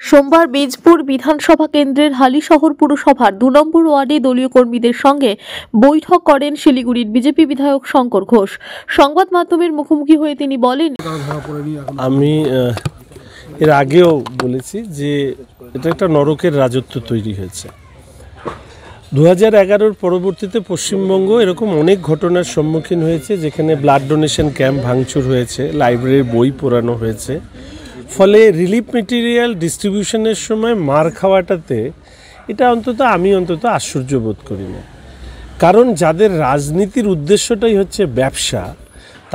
সোমবার বীজপুর বিধানসভা কেন্দ্রের হালিশহর পুরসভার ২ নম্বর ওয়ার্ডে দলীয় কর্মীদের সঙ্গে বৈঠক করেন শিলিগুড়ির বিজেপি বিধায়ক শঙ্কর ঘোষ। সংবাদ মাধ্যমের মুখোমুখি হয়ে তিনি বলেন, আমি এর আগেও বলেছি যে এটা একটা নরকের রাজত্ব তৈরি হয়েছে। 2011-র পরবর্তীতে পশ্চিমবঙ্গ এরকম অনেক ঘটনার সম্মুখীন হয়েছে, যেখানে ব্লাড ডোনেশন ক্যাম্প ভাঙচুর হয়েছে, লাইব্রেরির বই পোড়ানো হয়েছে। ফলে রিলিফ মেটেরিয়াল ডিস্ট্রিবিউশনের সময় মার খাওয়াটাতে এটা আমি অন্তত আশ্চর্য বোধ করি না। কারণ যাদের রাজনীতির উদ্দেশ্যটাই হচ্ছে ব্যবসা,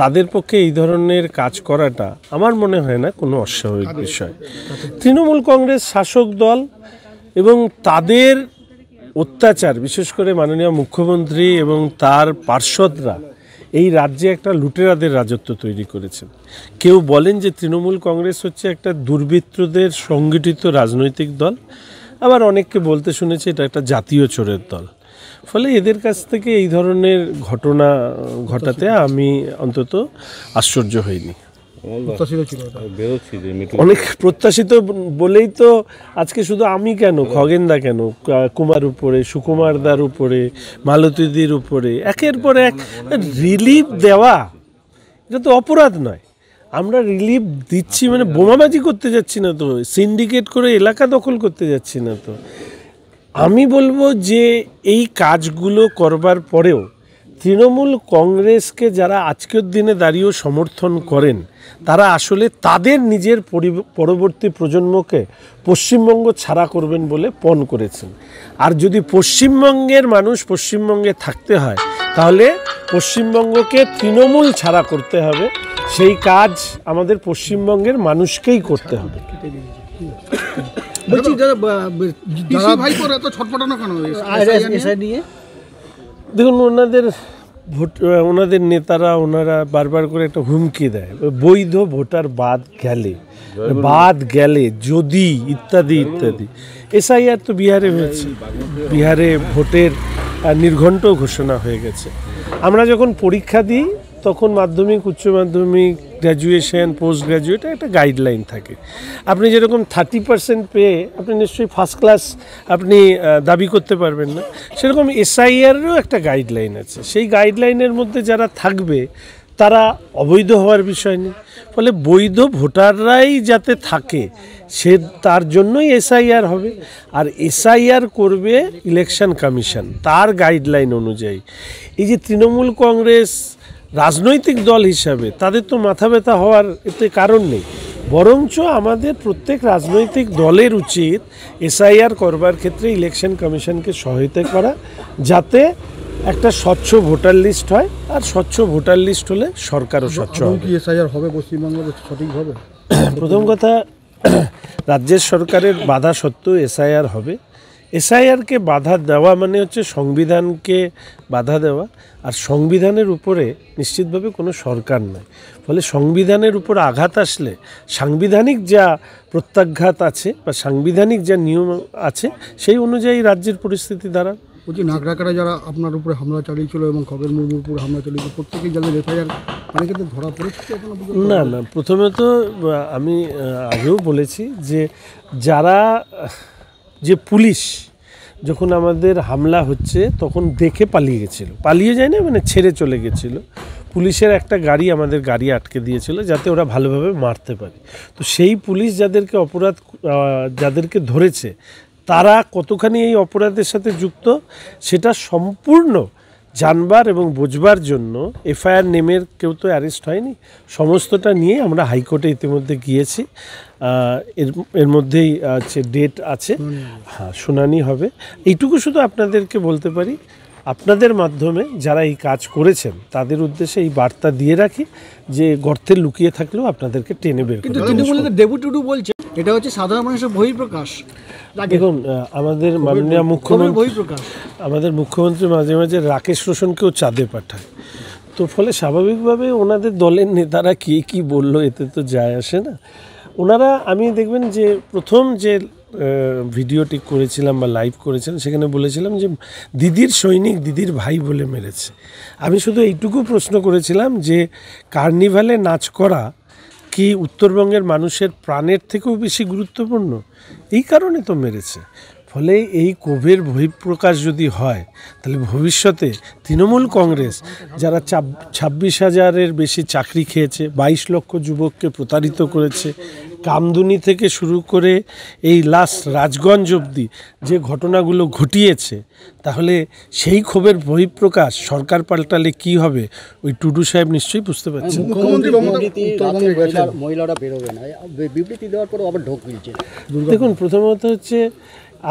তাদের পক্ষে এই ধরনের কাজ করাটা আমার মনে হয় না কোনো অস্বাভাবিক বিষয়। তৃণমূল কংগ্রেস শাসক দল এবং তাদের অত্যাচার, বিশেষ করে মাননীয় মুখ্যমন্ত্রী এবং তার পার্ষদরা এই রাজ্যে একটা লুটেরাদের রাজত্ব তৈরি করেছেন। কেউ বলেন যে তৃণমূল কংগ্রেস হচ্ছে একটা দুর্বৃত্তদের সংগঠিত রাজনৈতিক দল, আবার অনেককে বলতে শুনেছি এটা একটা জাতীয় চোরের দল। ফলে এদের কাছ থেকে এই ধরনের ঘটনা ঘটাতে আমি অন্তত আশ্চর্য হইনি। অনেক প্রত্যাশিত বলেই তো আজকে শুধু আমি কেন, খগেনদা কেন, কুমার উপরে, সুকুমারদার উপরে, মালতীদির উপরে একের পর এক রিলিফ দেওয়া, এটা তো অপরাধ নয়। আমরা রিলিফ দিচ্ছি মানে বোমাবাজি করতে যাচ্ছি না তো, সিন্ডিকেট করে এলাকা দখল করতে যাচ্ছি না তো। আমি বলবো যে এই কাজগুলো করবার পরেও তৃণমূল কংগ্রেসকে যারা আজকের দিনে দাঁড়িয়েও সমর্থন করেন, তারা আসলে তাদের নিজের পরবর্তী প্রজন্মকে পশ্চিমবঙ্গ ছাড়া করবেন বলে পণ করেছেন। আর যদি পশ্চিমবঙ্গের মানুষ পশ্চিমবঙ্গে থাকতে হয়, তাহলে পশ্চিমবঙ্গকে তৃণমূল ছাড়া করতে হবে। সেই কাজ আমাদের পশ্চিমবঙ্গের মানুষকেই করতে হবে। দেখুন, ওনাদের নেতারা বারবার করে একটা হুমকি দেয়, বৈধ ভোটার বাদ গেলে যদি ইত্যাদি ইত্যাদি। এসআইআর তো বিহারে হয়েছে, বিহারে ভোটের নির্ঘণ্ট ঘোষণা হয়ে গেছে। আমরা যখন পরীক্ষা দিই তখন মাধ্যমিক, উচ্চ মাধ্যমিক, গ্র্যাজুয়েশন, পোস্ট গ্র্যাজুয়েট একটা গাইডলাইন থাকে। আপনি যেরকম 30% পেয়ে আপনি নিশ্চয়ই ফার্স্ট ক্লাস আপনি দাবি করতে পারবেন না, সেরকম এসআইআরেরও একটা গাইডলাইন আছে। সেই গাইডলাইনের মধ্যে যারা থাকবে তারা অবৈধ হওয়ার বিষয় নেই। ফলে বৈধ ভোটাররাই যাতে থাকে তার জন্যই এসআইআর হবে। আর এসআইআর করবে ইলেকশন কমিশন তার গাইডলাইন অনুযায়ী। এই যে তৃণমূল কংগ্রেস রাজনৈতিক দল হিসাবে তাদের তো মাথা ব্যথা হওয়ার এতে কারণ নেই, বরঞ্চ আমাদের প্রত্যেক রাজনৈতিক দলের উচিত এসআইআর করবার ক্ষেত্রে ইলেকশন কমিশনকে সহায়তা করা, যাতে একটা স্বচ্ছ ভোটার লিস্ট হয়। আর স্বচ্ছ ভোটার লিস্ট হলে সরকারও স্বচ্ছ হবে। এসআইআর হবে পশ্চিমবঙ্গে সঠিকভাবে? প্রথম কথা, রাজ্যের সরকারের বাধা সত্ত্বেও এসআইআর হবে। এসআইআরকে বাধা দেওয়া মানে হচ্ছে সংবিধানকে বাধা দেওয়া, আর সংবিধানের উপরে নিশ্চিতভাবে কোনো সরকার নয়। ফলে সংবিধানের উপর আঘাত আসলে সাংবিধানিক যা প্রত্যাঘাত আছে বা সাংবিধানিক যা নিয়ম আছে সেই অনুযায়ী রাজ্যের পরিস্থিতি দাঁড়ায়। বলছি, নাগরাকারা যারা আপনার উপরে হামলা চালিয়েছিল এবং খগেন মুর্মুর উপর হামলা চালিয়েছিল, প্রত্যেকেই যাদের এফআইআর অনেকে তো ধরা পড়েছে? না, প্রথমে তো আমি আগেও বলেছি যে যে পুলিশ যখন আমাদের হামলা হচ্ছে তখন দেখে পালিয়ে যায় না, মানে ছেড়ে চলে গেছিলো। পুলিশের একটা গাড়ি আমাদের গাড়ি আটকে দিয়েছিল যাতে ওরা ভালোভাবে মারতে পারে। তো সেই পুলিশ যাদেরকে ধরেছে তারা কতখানি এই অপরাধের সাথে যুক্ত সেটা সম্পূর্ণ জানবার এবং বোঝবার জন্য এফআইআর নেমের কেউ তো অ্যারেস্ট হয়নি, সমস্তটা নিয়ে আমরা হাইকোর্টে ইতিমধ্যে গিয়েছি। এর মধ্যেই ডেট আছে, হ্যাঁ, শুনানি হবে। এইটুকু শুধু আপনাদেরকে বলতে পারি, আপনাদের মাধ্যমে যারা এই কাজ করেছেন তাদের উদ্দেশ্যে এই বার্তা দিয়ে রাখি যে গর্তে লুকিয়ে থাকলেও আপনাদেরকে টেনে বের করে। দেবুটুডু বলছে এটা হচ্ছে সাধারণ মানুষের বহিঃপ্রকাশ। দেখুন, আমাদের মাননীয় মুখ্যমন্ত্রী মাঝে মাঝে রাকেশ রোশনকেও চাঁদে পাঠায়। তো ফলে স্বাভাবিকভাবে ওনাদের দলের নেতারা কি বললো এতে তো যায় আসে না। ওনারা, আমি দেখবেন যে প্রথম যে ভিডিওটি করেছিলাম বা লাইভ করেছিলাম সেখানে বলেছিলাম যে দিদির সৈনিক দিদির ভাই বলে মেরেছে। আমি শুধু এইটুকু প্রশ্ন করেছিলাম যে কার্নিভালে নাচ করা কি উত্তরবঙ্গের মানুষের প্রাণের থেকেও বেশি গুরুত্বপূর্ণ? এই কারণে তো মেরেছে। ফলে এই ক্ষোভের বহিঃপ্রকাশ যদি হয় তাহলে ভবিষ্যতে তৃণমূল কংগ্রেস যারা 26,000-এর বেশি চাকরি খেয়েছে, 22 লক্ষ যুবককে প্রতারিত করেছে, কামদুনি থেকে শুরু করে এই লাস্ট রাজগঞ্জ অবধি যে ঘটনাগুলো ঘটিয়েছে, তাহলে সেই ক্ষোভের বহিঃপ্রকাশ সরকার পাল্টালে কি হবে ওই টুডু সাহেব নিশ্চয়ই বুঝতে পারছেন। মহিলারা বেরোবে না, বিবৃতি দেওয়ার পরে আবার ঢোক গিলছে। দেখুন, প্রথমত হচ্ছে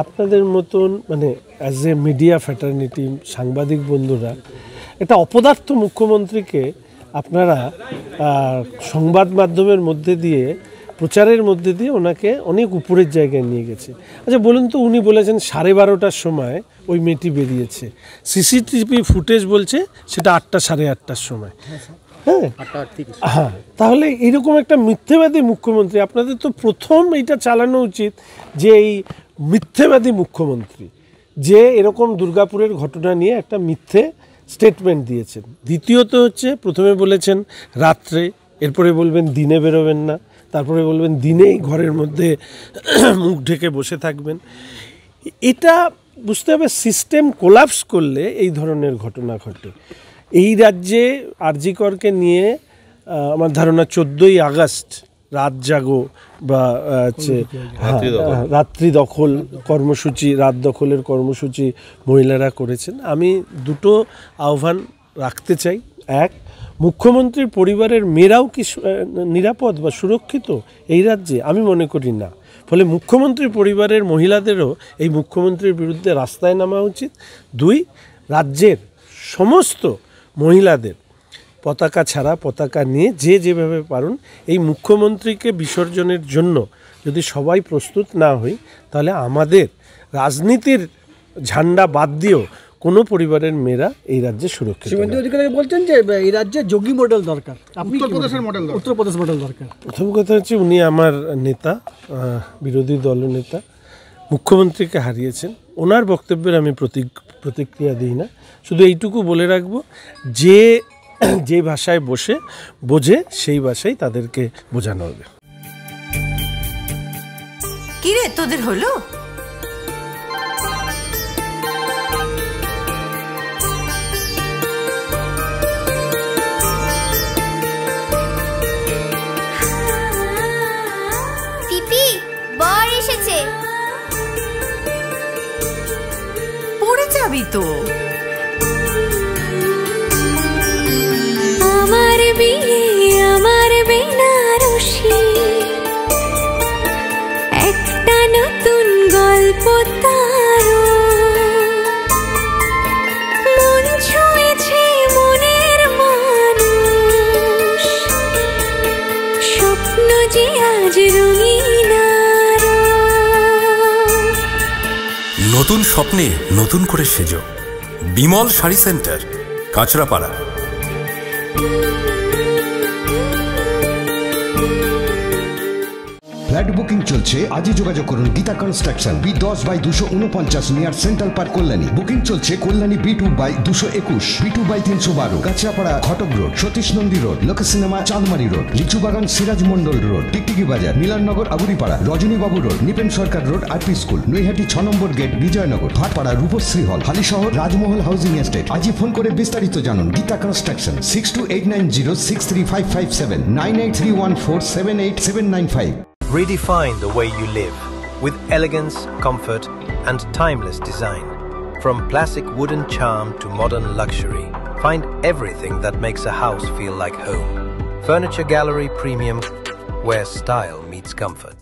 আপনাদের মতন মানে অ্যাজ এ মিডিয়া ফ্র্যাটার্নিটি, সাংবাদিক বন্ধুরা, একটা অপদার্থ মুখ্যমন্ত্রীকে আপনারা সংবাদ মাধ্যমের মধ্যে দিয়ে, প্রচারের মধ্যে দিয়ে ওনাকে অনেক উপরের জায়গায় নিয়ে গেছে। আচ্ছা বলুন তো, উনি বলেছেন 12:30টার সময় ওই মেয়েটি বেরিয়েছে, সিসিটিভি ফুটেজ বলছে সেটা 8টা 8:30টার সময়। হ্যাঁ, তাহলে এরকম একটা মিথ্যেবাদী মুখ্যমন্ত্রী, আপনাদের তো প্রথম এইটা চালানো উচিত যে এই মিথ্যেবাদী মুখ্যমন্ত্রী যে এরকম দুর্গাপুরের ঘটনা নিয়ে একটা মিথ্যে স্টেটমেন্ট দিয়েছেন। দ্বিতীয়ত হচ্ছে, প্রথমে বলেছেন রাত্রে, এরপরে বলবেন দিনে বেরোবেন না, তারপরে বলবেন দিনেই ঘরের মধ্যে মুখ ঢেকে বসে থাকবেন। এটা বুঝতে হবে, সিস্টেম কোলাপস করলে এই ধরনের ঘটনা ঘটে। এই রাজ্যে আরজি করকে নিয়ে আমার ধারণা 14ই আগস্ট রাত জাগো বা হচ্ছে রাত্রি দখল কর্মসূচি, রাত দখলের কর্মসূচি মহিলারা করেছেন। আমি দুটো আহ্বান রাখতে চাই। এক, মুখ্যমন্ত্রীর পরিবারের মেয়েরাও কি নিরাপদ বা সুরক্ষিত এই রাজ্যে? আমি মনে করি না। ফলে মুখ্যমন্ত্রীর পরিবারের মহিলাদেরও এই মুখ্যমন্ত্রীর বিরুদ্ধে রাস্তায় নামা উচিত। দুই, রাজ্যের সমস্ত মহিলাদের পতাকা ছাড়া, পতাকা নিয়ে যে যেভাবে পারুন এই মুখ্যমন্ত্রীকে বিসর্জনের জন্য যদি সবাই প্রস্তুত না হই, তাহলে আমাদের রাজনীতির ঝান্ডা বাদ দিয়েও কোনো পরিবারের মেয়েরা এই রাজ্যে সুরক্ষিত। শুভেন্দু অধিকারী বলছেন যে এই রাজ্যে যোগী মডেল দরকার, উত্তরপ্রদেশের মডেল, উত্তরপ্রদেশ মডেল দরকার। প্রথম কথা হচ্ছে, উনি আমার নেতা, বিরোধী দলনেতা, মুখ্যমন্ত্রীকে হারিয়েছেন। ওনার বক্তব্যের আমি প্রতিক্রিয়া দিই না। শুধু এইটুকু বলে রাখবো, যে ভাষায় বোঝে সেই ভাষায় তাদেরকে বোঝানো হবে। কি রে, তোদের হলো? পিপি, বর এসেছে। পড়ে যাবি তো। আমার বিয়ে, আমার বেনারসি, একটা নতুন গল্প তারো, মন ছুঁয়েছে মনের মানুষ, স্বপ্ন যে আজ রঙিন আরো। নতুন স্বপ্নে নতুন করে সেজো, Bimal sari centre, Kanchrapara. Flat booking চলছে, আজই যোগাযোগ করুন Geeta Construction, B10/249 near Central Park, Kalyani. Booking চলছে Kalyani B2/221, B2/312, Kanchrapara Ghatak Road, Satish Nandi Road, Lok Cinema Chandmari Road, Lichubagan Siraj Mondal Road, Tiktiki Bazar, Milannagar Aguripara, Rajanibabu Road, Nipen Sarkar Road, RP School, Naihati 6 number Gate, Bijoynagar, Bhatpara Rupashree Hall, Halisahar Rajmahal Housing Estate. আজই ফোন করে বিস্তারিত জানুন। Gita construction, 6289063557, 9831478795। Redefine the way you live with elegance, comfort, and timeless design. From classic wooden charm to modern luxury, find everything that makes a house feel like home. Furniture Gallery Premium, where style meets comfort.